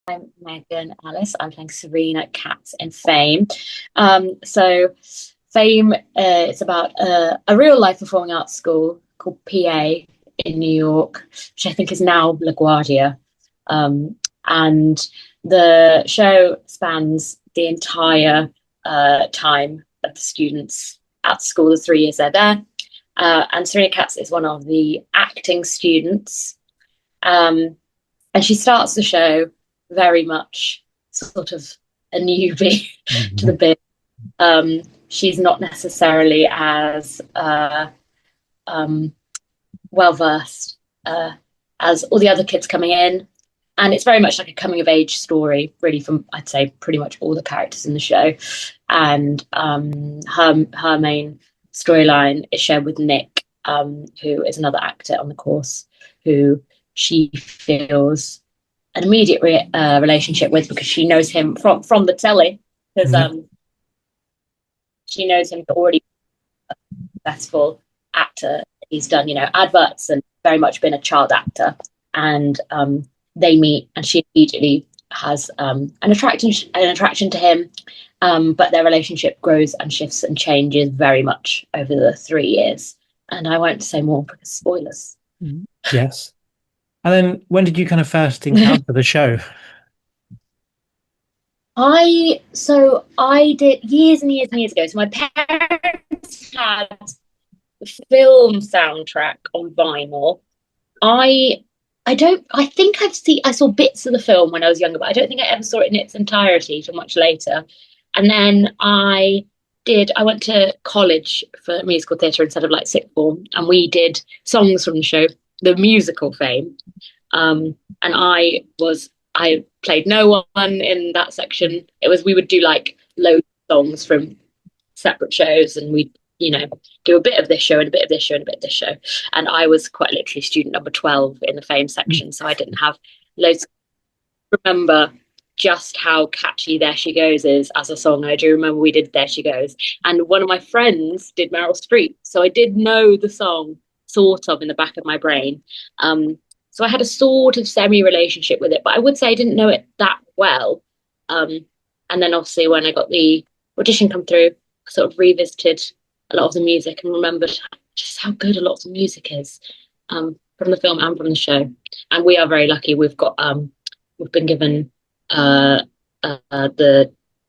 I'm Megan Ellis. I'm playing Serena Katz in Fame. So Fame, it's about a real life performing arts school called PA in New York, which I think is now LaGuardia. And the show spans the entire time of the students at school, the 3 years they're there. And Serena Katz is one of the acting students. Um, and she starts the show very much sort of a newbie to the Mhm. bit. She's not necessarily as um, well versed as all the other kids coming in. And it's very much like a coming of age story, really, from I'd say pretty much all the characters in the show. And her main storyline is shared with Nick, who is another actor on the course, who she feels an immediate relationship with because she knows him from the telly, because Yeah. she knows him already a successful actor. He's done adverts and very much been a child actor, and they meet, and she immediately has an attraction to him. But their relationship grows and shifts and changes very much over the 3 years. And I won't say more because spoilers. Mhm. Yes. And then when did you kind of first encounter the show? I did years and years and years ago. So my parents had the film soundtrack on vinyl. I I don't I think I saw bits of the film when I was younger, but I don't think I ever saw it in its entirety till much later. And then I went to college for musical theatre instead of like sixth form, and we did songs from the show, the musical Fame. And I played no one in that section. We would do like loads of songs from separate shows, and we'd do a bit of this show and a bit of this show and a bit of this show. And I was quite literally student number 12 in the Fame section, so I didn't have loads. Remember just how catchy There She Goes is as a song. I do remember we did There She Goes, and one of my friends did Meryl Streep, so I did know the song sort of in the back of my brain. So I had a sort of semi relationship with it, but I would say I didn't know it that well. And then obviously when I got the audition come through, I sort of revisited a lot of the music and remembered just how good a lot of the music is, from the film and from the show. And we are very lucky. We've been given the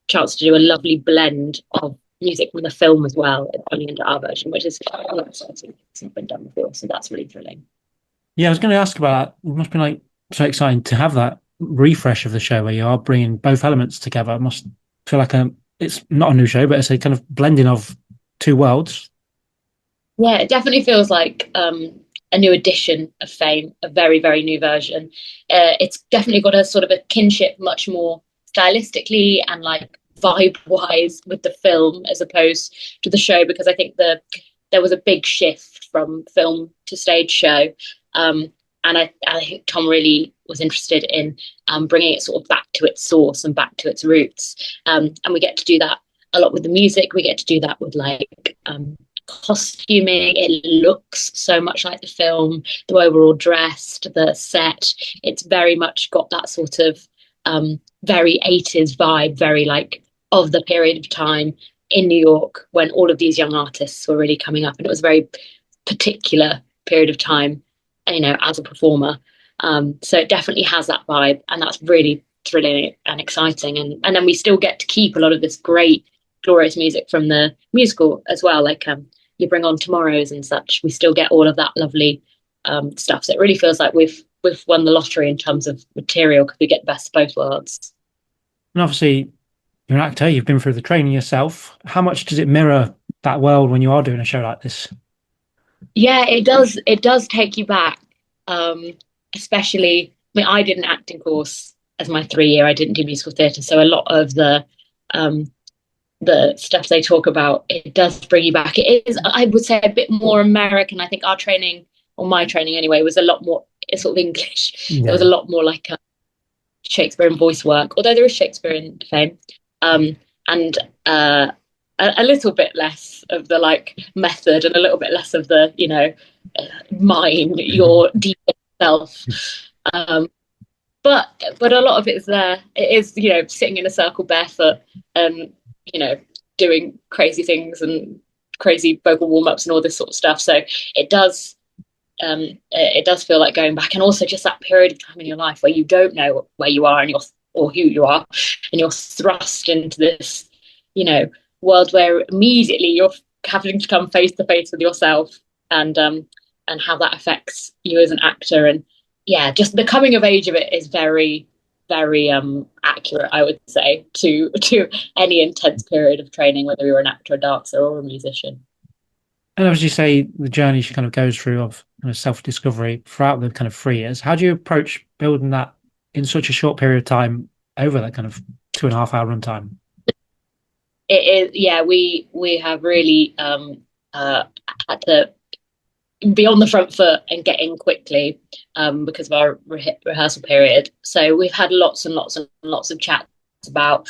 chance to do a lovely blend of music from the film as well, only into our version, which is exciting. It's not been done before, so that's really thrilling. Yeah, I was going to ask about that. It must be like so exciting to have that refresh of the show where you are bringing both elements together. It must feel like it's not a new show, but it's a kind of blending of two worlds. Yeah, it definitely feels like a new edition of Fame, a very, very new version. It's definitely got a sort of a kinship, much more stylistically and like vibe wise with the film as opposed to the show, because I think there was a big shift from film to stage show. And I think Tom really was interested in bringing it sort of back to its source and back to its roots. And we get to do that a lot with the music. We get to do that with like costuming. It looks so much like the film, the way we're all dressed, the set. It's very much got that sort of very 80s vibe, very like of the period of time in New York when all of these young artists were really coming up. And it was a very particular period of time, as a performer. So it definitely has that vibe, and that's really thrilling and exciting. And then we still get to keep a lot of this great, glorious music from the musical as well. Like you bring on tomorrows and such. We still get all of that lovely stuff. So it really feels like we've won the lottery in terms of material because we get the best of both worlds. And obviously, you're an actor, you've been through the training yourself. How much does it mirror that world when you are doing a show like this? Yeah, it does. It does take you back, um, especially. I mean, I did an acting course as my 3 year. I didn't do musical theatre, so a lot of um, the stuff they talk about, it does bring you back. It is, I would say, a bit more American. I think our training, or my training anyway, was a lot more sort of English. There was a Yeah. lot more like Shakespeare and voice work, although there is Shakespeare in Fame, and a little bit less of the like method and a little bit less of the mine your deep self. Um, but a lot of it's there. It is, sitting in a circle barefoot and, you know, doing crazy things and crazy vocal warm-ups and all this sort of stuff. So it does it does feel like going back, and also just that period of time in your life where you don't know where you are or who you are, and you're thrust into this, world where immediately you're having to come face to face with yourself, and how that affects you as an actor. And yeah, just the coming of age of it is very, very accurate, I would say, to any intense period of training, whether you're an actor, a dancer, or a musician. And as you say, the journey she kind of goes through of kind of self-discovery throughout the kind of 3 years. How do you approach building that in such a short period of time over that kind of 2.5 hour runtime? It is, yeah, we have really had to be on the front foot and get in quickly, because of our rehearsal period. So we've had lots and lots and lots of chats about,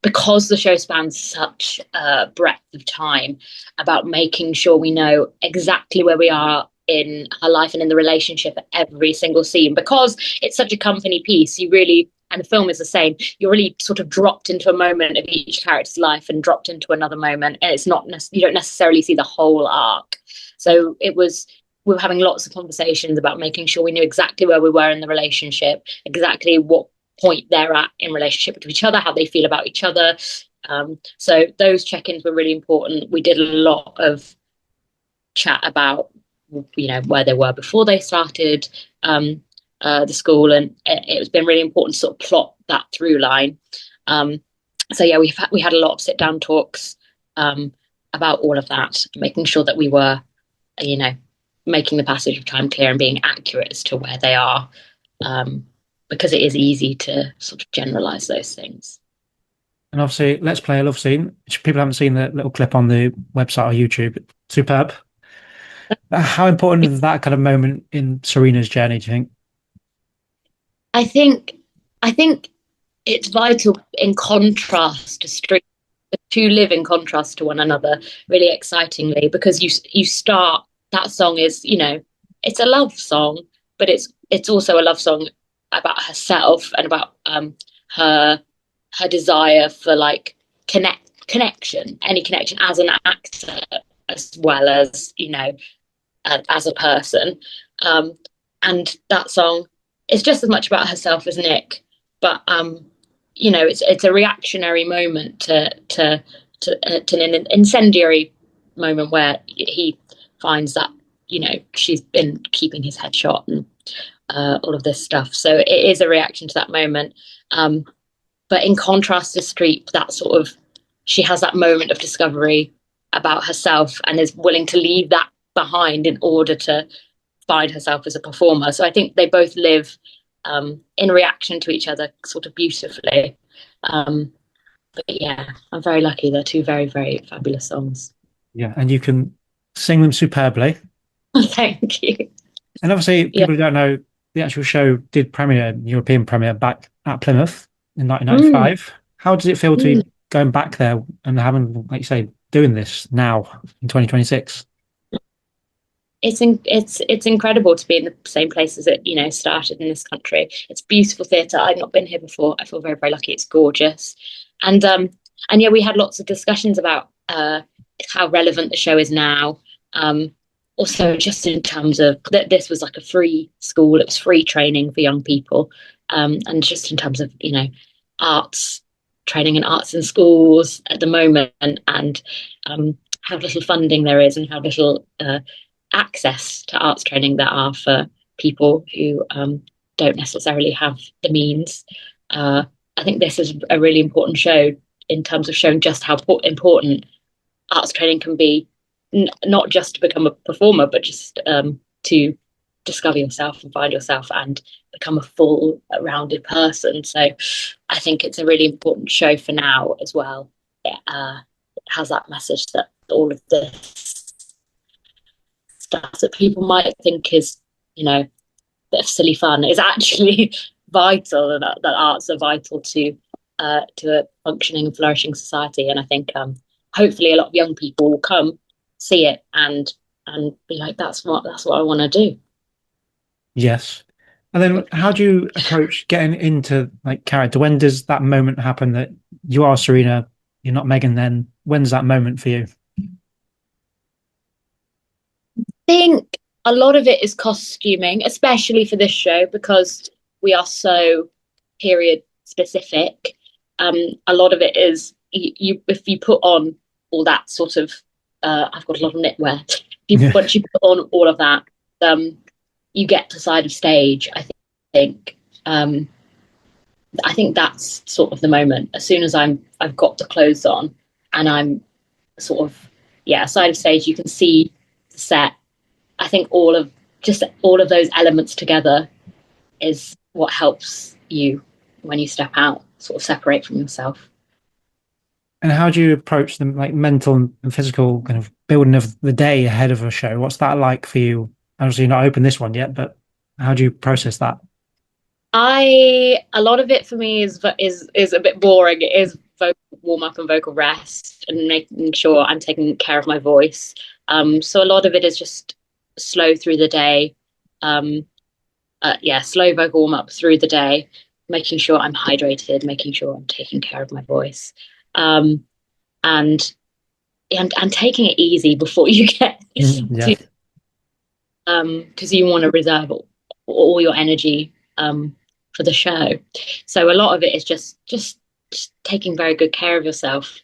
because the show spans such a breadth of time, about making sure we know exactly where we are in her life and in the relationship at every single scene, because it's such a company piece. You really, and the film is the same, you're really sort of dropped into a moment of each character's life and dropped into another moment, and it's not you don't necessarily see the whole arc. So we were having lots of conversations about making sure we knew exactly where we were in the relationship, exactly what point they're at in relationship with each other, how they feel about each other. So those check-ins were really important. We did a lot of chat about, where they were before they started the school, and it's been really important to sort of plot that through line. So yeah, we had a lot of sit-down talks about all of that, making sure that we were, making the passage of time clear and being accurate as to where they are, because it is easy to sort of generalize those things. And obviously, Let's Play a Love Scene. If people haven't seen the little clip on the website or YouTube, superb. How important is that kind of moment in Serena's journey, do you think? I think it's vital in contrast to Street, to live in contrast to one another really excitingly, because you start, that song is, it's a love song, but it's also a love song about herself and about her desire for, like, connection, any connection as an actor, as well as, as a person. And that song is just as much about herself as Nick, but it's a reactionary moment to an incendiary moment where he finds that, she's been keeping his head shot and all of this stuff. So it is a reaction to that moment. But in contrast to Streep, that sort of, she has that moment of discovery about herself and is willing to leave that behind in order to find herself as a performer. So I think they both live in reaction to each other sort of beautifully. But yeah, I'm very lucky. They're two very, very fabulous songs. Yeah, and you can sing them superbly. Thank you. And obviously, Yeah. people who don't know, the actual show did premiere, European premiere, back at Plymouth in 1995. How does it feel to be going back there and having, like you say, doing this now in 2026? It's incredible to be in the same place as it, started in this country. It's beautiful theatre. I've not been here before. I feel very, very lucky. It's gorgeous. And yeah, we had lots of discussions about how relevant the show is now. Also, just in terms of that, this was like a free school. It was free training for young people. And just in terms of, arts, training in arts in schools at the moment, and how little funding there is and how little access to arts training there are for people who don't necessarily have the means. I think this is a really important show in terms of showing just how important arts training can be, not just to become a performer, but just to discover yourself and find yourself and become a full, rounded person. So I think it's a really important show for now as well. It has that message that all of this stuff that people might think is, a bit of silly fun is actually vital, and that arts are vital to a functioning and flourishing society. And I think hopefully a lot of young people will come see it and be like, that's what I want to do. Yes. And then how do you approach getting into like character? When does that moment happen that you are Serena, you're not Megan then? When's that moment for you? Think a lot of it is costuming, especially for this show because we are so period specific. A lot of it is you if you put on all that sort of I've got a lot of knitwear. Yeah. Once you put on all of that, um, you get to side of stage. Think um, I think that's sort of the moment. As soon as I've got the clothes on and I'm sort of side of stage, you can see the set. I think all of those elements together is what helps you when you step out, sort of separate from yourself. And how do you approach the like mental and physical kind of building of the day ahead of a show? What's that like for you? Obviously, you're not open this one yet, but how do you process that? A lot of it for me is a bit boring. It is vocal warm up and vocal rest and making sure I'm taking care of my voice. So a lot of it is just slow through the day. Um, Slow vocal warm up through the day, making sure I'm hydrated, making sure I'm taking care of my voice, um, and and taking it easy before you get Yeah. to because you want to reserve all your energy for the show. So a lot of it is just taking very good care of yourself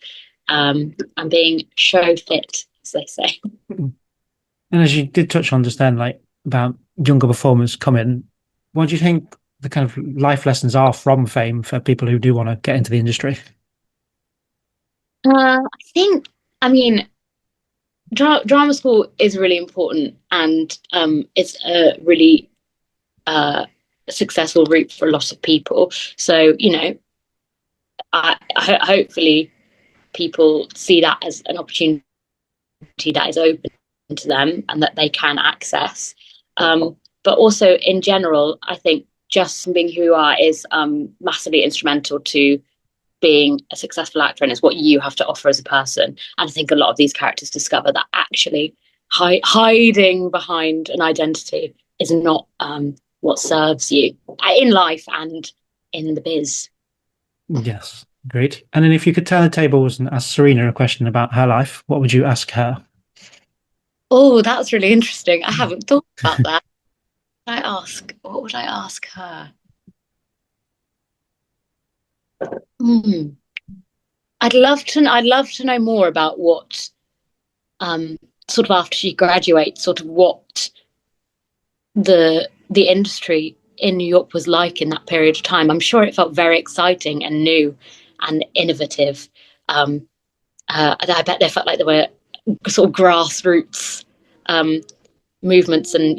and being show fit, as they say. And as you did touch on just then, like about younger performers coming, what do you think the kind of life lessons are from fame for people who do want to get into the industry? I think, I mean, drama school is really important, and it's a really successful route for a lot of people. So, hopefully people see that as an opportunity that is open to them and that they can access. But also, in general, I think just being who you are is massively instrumental to being a successful actor, and it's what you have to offer as a person. And I think a lot of these characters discover that actually hiding behind an identity is not what serves you in life and in the biz. Yes, great. And then if you could turn the tables and ask Serena a question about her life, what would you ask her? Oh, that's really interesting. I haven't thought about that. What would I ask her? Hmm. I'd love to know more about what um sort of after she graduates, sort of what the industry in New York was like in that period of time. I'm sure it felt very exciting and new and innovative. Um, I bet they felt like there were sort of grassroots um, movements and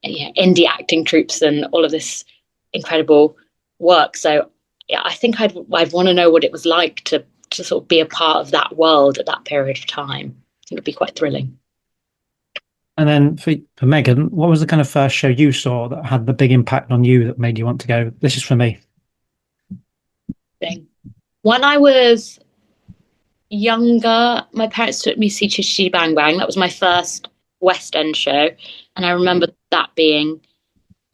indie acting troops and all of this incredible work. So yeah, I think I'd want to know what it was like to sort of be a part of that world at that period of time. I think it'd be quite thrilling. And then for Megan, what was the kind of first show you saw that had the big impact on you that made you want to go, this is for me? When I was younger, my parents took me to see Chichi Bang Bang. That was my first West End show, and I remember that being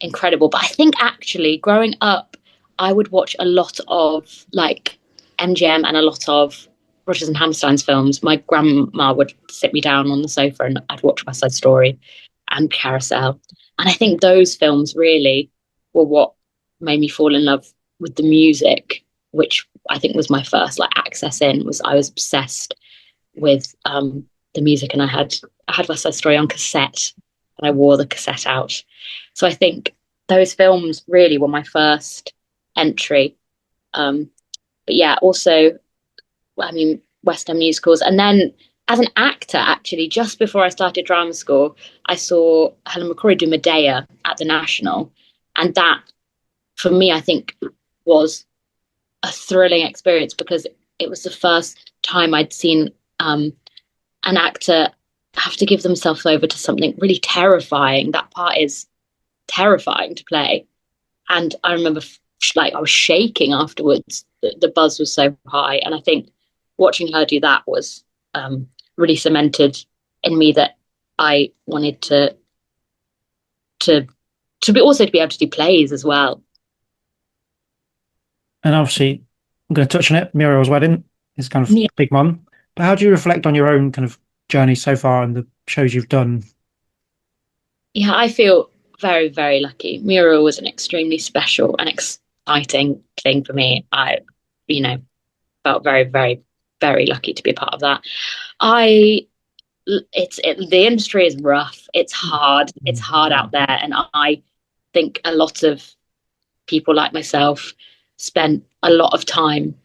incredible. But I think actually, growing up, I would watch a lot of like MGM and a lot of Rodgers and Hammerstein's films. My grandma would sit me down on the sofa and I'd watch West Side Story and Carousel. And I think those films really were what made me fall in love with the music, which I think was my first like access in. Was I was obsessed with the music, and I had West Side Story on cassette, and I wore the cassette out. So I think those films really were my first entry. But yeah, also, I mean, West End musicals, and then as an actor, actually, just before I started drama school, I saw Helen McCrory do Medea at the National, and that, for me, I think was a thrilling experience because it was the first time I'd seen an actor have to give themselves over to something really terrifying. That part is terrifying to play. And I remember like I was shaking afterwards. The buzz was so high. And I think watching her do that was really cemented in me that I wanted to to be also to be able to do plays as well. And obviously, I'm going to touch on it. Muriel's Wedding is kind of Yeah, a big one. But how do you reflect on your own kind of journey so far and the shows you've done? yeah, I feel very, very lucky. Muriel was an extremely special and exciting thing for me. You know, felt very, very, very lucky to be a part of that. I the industry is rough. It's hard. It's hard out there, and I think a lot of people like myself spent a lot of time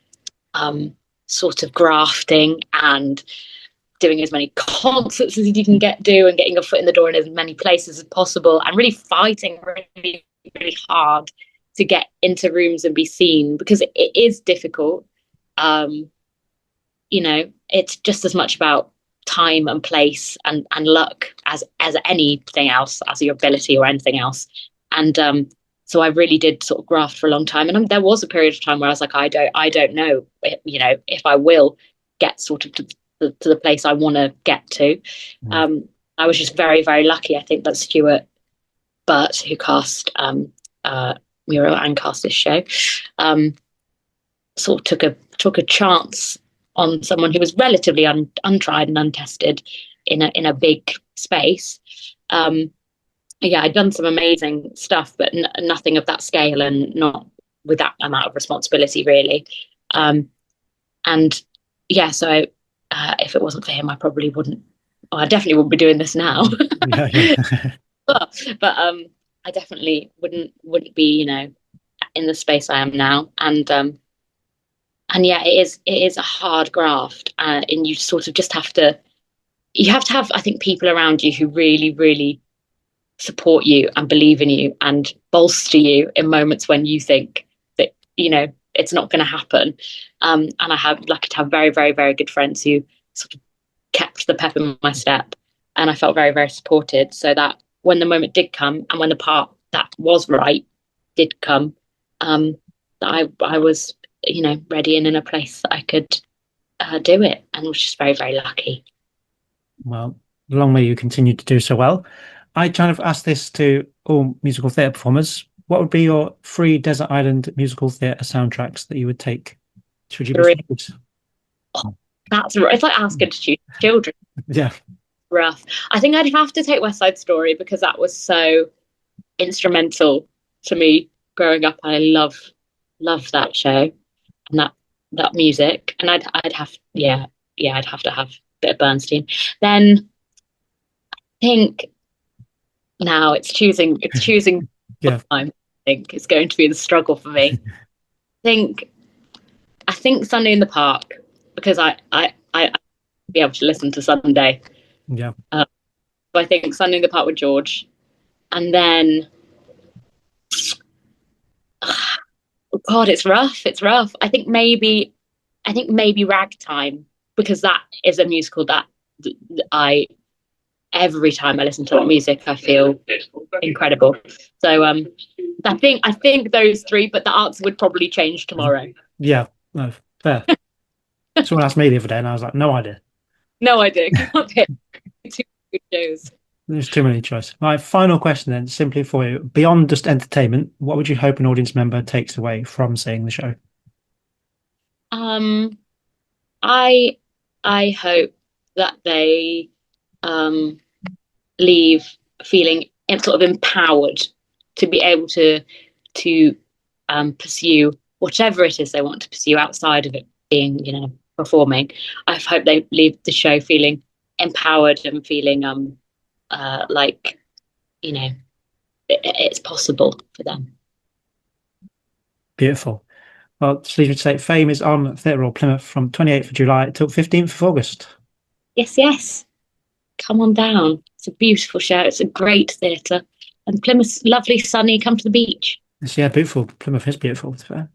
sort of grafting and doing as many concerts as you can do and getting a foot in the door in as many places as possible and really fighting really, really hard to get into rooms and be seen because it is difficult. Um, it's just as much about time and place and luck as anything else, as your ability or anything else. And so I really did sort of graft for a long time. And there was a period of time where I was like, I don't know, if I will get sort of to the place I want to get to. I was just very, very lucky. I think that Stuart Burt, who cast Muriel and cast this show, sort of took a chance on someone who was relatively untried and untested in a big space. Yeah, I'd done some amazing stuff, but nothing of that scale and not with that amount of responsibility, really. And yeah, so if it wasn't for him, I probably wouldn't. Well, I definitely wouldn't be doing this now. Yeah. but I definitely wouldn't be, in the space I am now. And yeah, it is a hard graft, and you sort of just have to. You have to have, I think, people around you who really, really support you and believe in you and bolster you in moments when you think that it's not going to happen. And I have lucky to have very, very, very good friends who sort of kept the pep in my step, and I felt very, very supported. So that when the moment did come, and when the part that was right did come, that I was ready and in a place that I could do it, and was just very, very lucky. Well, long may you continue to do so well. I kind of asked this to all musical theatre performers. What would be your 3 desert island musical theatre soundtracks that you would take? Should you be Oh, it's like asking to choose children. Yeah. Rough. I think I'd have to take West Side Story because that was so instrumental to me growing up. I love that show and that music. And I'd have I'd have to have a bit of Bernstein. Then I think now it's choosing Yeah. time. I think it's going to be the struggle for me. I think Sunday in the Park because I be able to listen to Sunday. Yeah. But I think Sunday in the Park with George, and then God, it's rough. It's rough. I think maybe Ragtime because that is a musical that I every time I listen to that music I feel incredible. So I think those 3, but the answer would probably change tomorrow. Yeah. No, fair. Someone asked me the other day, and I was like, no idea. No idea. Can't pick 2 good shows. There's too many choices. My final question then, simply for you, beyond just entertainment, what would you hope an audience member takes away from seeing the show? I hope that they leave feeling sort of empowered to be able to pursue whatever it is they want to pursue outside of it being performing. I hope they leave the show feeling empowered and feeling like it's possible for them. Beautiful. Well, just leave me to say, Fame is on Theatre Royal Plymouth from 28th of July till 15th of August. Yes. Come on down. It's a beautiful show. It's a great theatre. And Plymouth's lovely, sunny. Come to the beach. Yeah, beautiful. Plymouth is beautiful, to be fair.